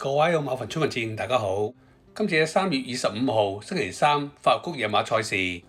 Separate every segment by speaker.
Speaker 1: 各位馬房春運戰，大家好。今次喺3月25號星期三，法律谷夜馬賽事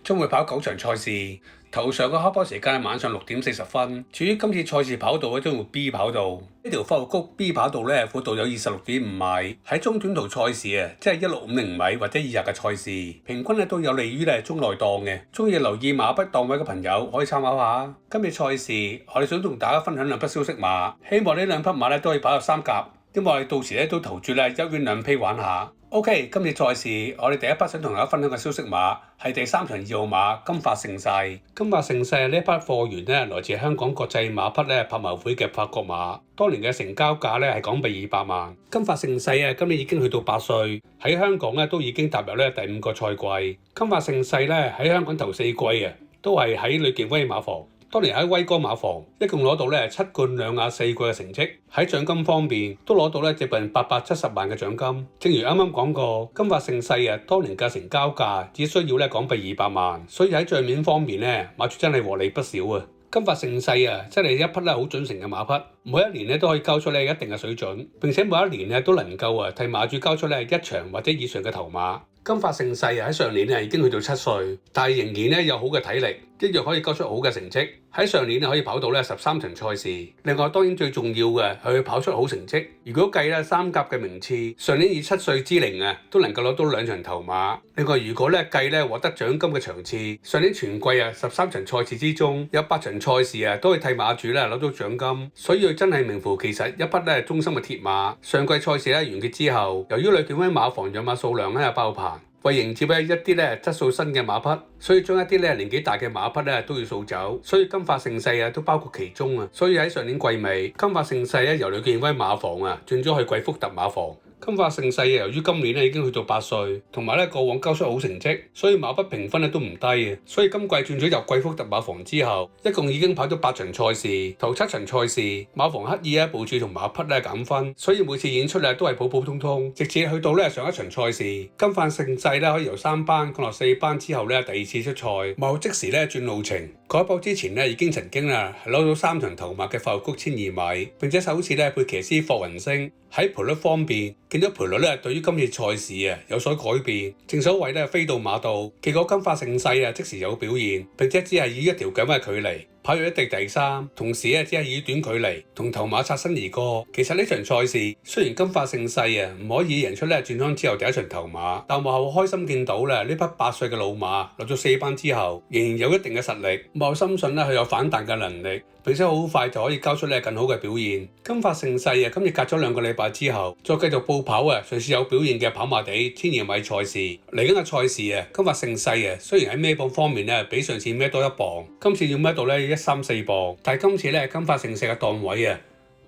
Speaker 1: 將會跑9場賽事。頭上嘅開波時間係晚上6點40分。至於今次賽事跑道咧，將會 B 跑道。呢條法律谷 B 跑道咧，闊度有26.5米。喺中短途賽事啊，即係1650米或者以下嘅賽事，平均咧都有利於中內檔嘅。中意留意馬匹檔位嘅朋友可以參考下。今次賽事我哋想同大家分享兩匹消息馬，希望呢兩匹馬咧都可以跑入3甲。因為我哋到時都投注1圈2批玩下。OK， 今次賽事我哋第一匹想同大家分享嘅消息馬係第3場2號馬金髮盛世。金髮盛世呢一匹貨源來自香港國際馬匹拍賣會嘅法國馬，當年嘅成交價係港幣200萬。金髮盛世今年已經去到8歲，喺香港都已經踏入第5個賽季。金髮盛世喺香港頭4季都係喺呂健威馬房。當年喺威哥馬房，一共攞到7冠2亞4季嘅成績。喺獎金方面，都攞到接近870萬嘅獎金。正如啱啱講過，金髮盛世當年嘅成交價只需要港幣200萬，所以喺帳面方面馬主真係獲利不少啊！金髮盛世真係一匹好準成嘅馬匹，每一年都可以交出一定嘅水準，並且每一年都能夠替馬主交出1場或者以上嘅頭馬。金髮盛世喺上年已經去到7歲，但係仍然有好嘅體力，一樣可以交出好嘅成績。喺上年可以跑到13場賽事。另外當然最重要嘅係佢跑出好成績。如果計3甲嘅名次，上年以7歲之齡都能夠攞到2場頭馬。另外如果計獲得獎金嘅場次，上年全季13場賽事之中有8場賽事都可以替馬主攞到獎金，所以佢真係名副其實一匹忠心嘅鐵馬。上季賽事完結之後，由於呂健威馬房養馬數量爆棚，為迎接一啲質素新嘅馬匹，所以將一啲年紀大嘅馬匹都要掃走，所以金髮盛世都包括其中啊。所以喺上年季尾，金髮盛世由呂健威馬房轉咗去貴福特馬房。金髮盛世由於今年已經去到8歲，同埋過往交出好成績，所以馬匹評分都唔低嘅。所以今季轉咗入貴福特馬房之後，一共已經跑咗8場賽事，頭7場賽事馬房刻意部署同馬匹減分，所以每次演出都係普普通通，直至去到上一場賽事，金髮盛世可以由3班降落4班之後第2次出賽，冇即時轉路程。改跑之前已經曾經攞到3場頭馬嘅法律谷1002米，並且首次配騎師霍雲星。喺賠率方面，見到賠率對於今次賽事有所改變。正所謂飛到馬到，結果金髮盛世即時有表現，並且只係以1條緊嘅距離跑入一地第3，同時只係以短距離同頭馬擦身而過。其實呢場賽事雖然金髮盛世唔可以贏出轉倉之後第1場頭馬，但幕後開心見到呢匹8歲嘅老馬落咗4班之後，仍然有一定嘅實力。幕後深信佢有反彈嘅能力，並且好快就可以交出更好嘅表現。金髮盛世今日隔咗2個禮拜之後，再繼續報跑上次有表現嘅跑馬地1002米賽事。嚟緊嘅賽事金髮盛世雖然喺孭磅方面比上次孭多1磅，今次要孭到134磅，但係今次金髮盛世嘅檔位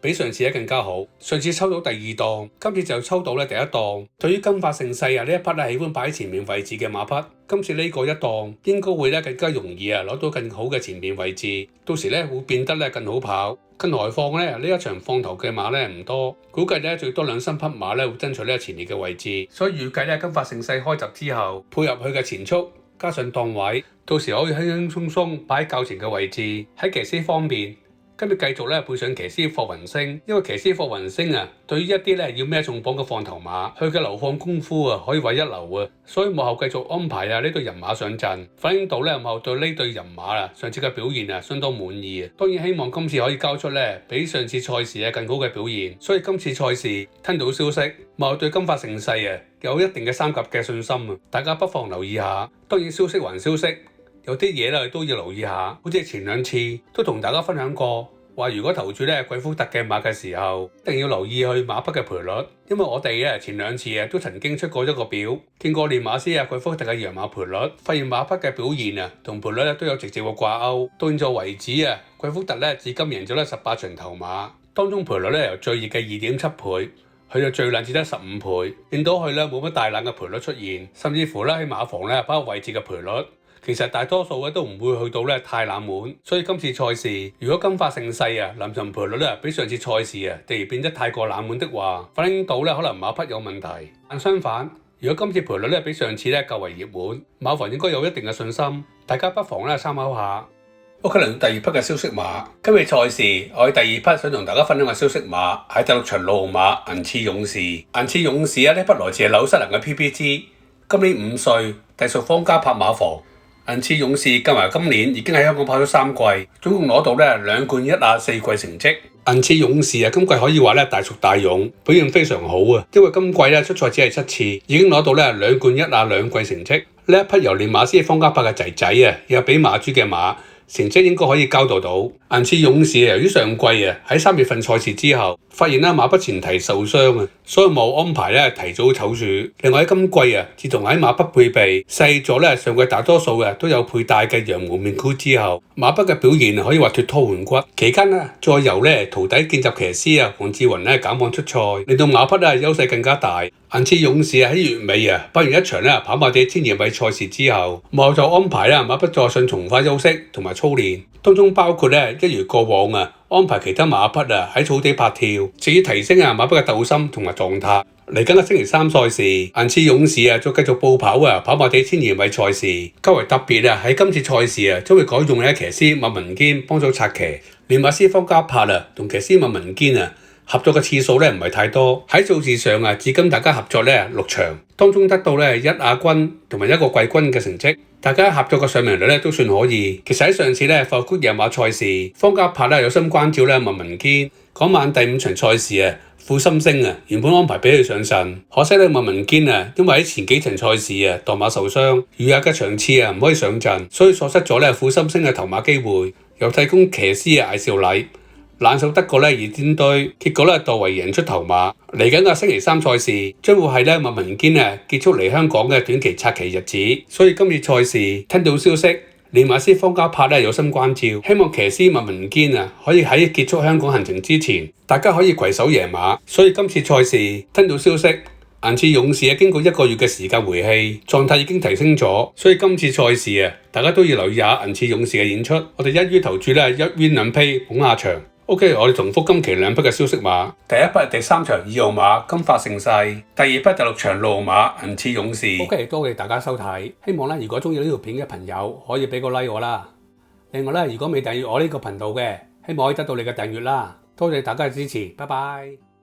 Speaker 1: 比上次更加好。上次抽到第2檔，今次就抽到第1檔。對於金髮盛世呢一匹喜歡擺喺前面位置嘅馬匹，今次呢個1檔應該會更加容易攞到更好嘅前面位置，到時會變得更好跑。更何況呢一場放頭嘅馬唔多，估計最多2新匹馬會爭取前列嘅位置，所以預計金髮盛世開閘之後，配合佢嘅前速加上檔位，到時可以輕輕鬆鬆擺喺較前嘅位置。喺騎師方面，今日繼續配上騎師霍雲星，因為騎師霍雲星對於一啲要孭重磅嘅放頭馬，佢嘅流放功夫可以話一流，所以幕後繼續安排呢對人馬上陣，反映到幕後對呢對人馬上次嘅表現相當滿意。當然希望今次可以交出比上次賽事更好嘅表現，所以今次賽事聽到消息，幕後對金髮盛世有一定嘅3甲嘅信心，大家不妨留意下。當然消息還消息，有啲嘢都要留意下，好似前2次都同大家分享過，話如果投注貴福特嘅馬嘅時候，一定要留意去馬匹嘅賠率，因為我哋前2次都曾經出過一個表，見過練馬師貴福特嘅養馬賠率，發現馬匹嘅表現同賠率都有直接嘅掛鈎。到現在為止貴福特至今贏咗18場頭馬，當中賠率由最熱嘅2.7倍，去到最冷只得15倍，令到佢冇乜大冷嘅賠率出現，甚至乎喺馬房包括位置嘅賠率。其實大多數都唔會去到太冷門，所以今次賽事如果金髮盛世臨場賠率比上次賽事突然變得太過冷門的話，反映到可能馬匹有問題。但相反，如果今次賠率比上次較為熱門，馬房應該有一定嘅信心，大家不妨參考下。OK，嚟到第二匹嘅消息馬，今日賽事我哋第二匹想同大家分享嘅消息馬係第6場路號馬銀刺勇士。銀刺勇士呢匹來自紐西蘭嘅 PPG， 今年5歲，隸屬方嘉柏馬房。銀刺勇士計埋今年已經喺香港跑咗3季，總共攞到2冠1亞4季成績。銀刺勇士今季可以話大熟大勇，表現非常好啊！因為今季出賽只係7次，已經攞到2冠1亞2季成績。呢一匹由練馬師方嘉柏嘅仔仔又俾馬主嘅馬，成績應該可以交代到。銀刺勇士由於上季喺3月份賽事之後，發現馬匹前蹄受傷所以冇安排提早唞住。另外喺今季自從喺馬匹配備細咗上季大多數都有佩戴嘅羊毛面箍之後，馬匹嘅表現可以話脫胎換骨。期間再由徒弟見習騎師黃志雲減磅出賽，令到馬匹優勢更加大。銀刺勇士喺月尾跑完一場跑馬地1200米賽事之後，幕後就安排馬匹再上從化休息同埋操練，當中包括一如過往安排其他馬匹喺草地拍跳，至於提升馬匹嘅鬥心同埋狀態。嚟緊嘅星期3賽事，銀刺勇士再繼續報跑跑馬地1200米賽事。較為特別喺今次賽事將會改用騎師麥文堅幫手策騎，練馬師方嘉柏同騎師麥文堅合作嘅次數唔係太多。喺數字上至今大家合作6場，當中得到1亞軍同埋1個季軍嘅成績。大家合作嘅上名率都算可以。其實喺上次法國野馬賽事，方嘉柏有心關照麥文堅。嗰晚第5場賽事富心星原本安排俾佢上陣，可惜麥文堅因為喺前幾場賽事墮馬受傷，餘下嘅場次唔可以上陣，所以錯失咗富心星嘅頭馬機會。由替工騎師艾少禮冷手得過二尖堆，結果墮為贏出頭馬。嚟緊嘅星期3賽事將會係麥文堅結束嚟香港嘅短期策騎日子，所以今次賽事聽到消息，練馬師方嘉柏有心關照，希望騎師麥文堅可以喺結束香港行程之前，大家可以攜手贏馬。所以今次賽事聽到消息，銀刺勇士經過1個月嘅時間回氣，狀態已經提升咗，所以今次賽事大家都要留意下銀刺勇士嘅演出。我哋一於投注1 win 2 pay 捧下場。OK， 我哋重複今期2匹嘅消息馬。第一匹係第3場2號馬金發盛世，第二匹第6場6號馬銀刺勇士。OK， 多謝大家收睇，希望如果中意呢條片嘅朋友可以俾個 like 我啦。另外如果未訂閱我呢個頻道嘅，希望可以得到你嘅訂閱啦。多謝大家嘅支持，拜拜。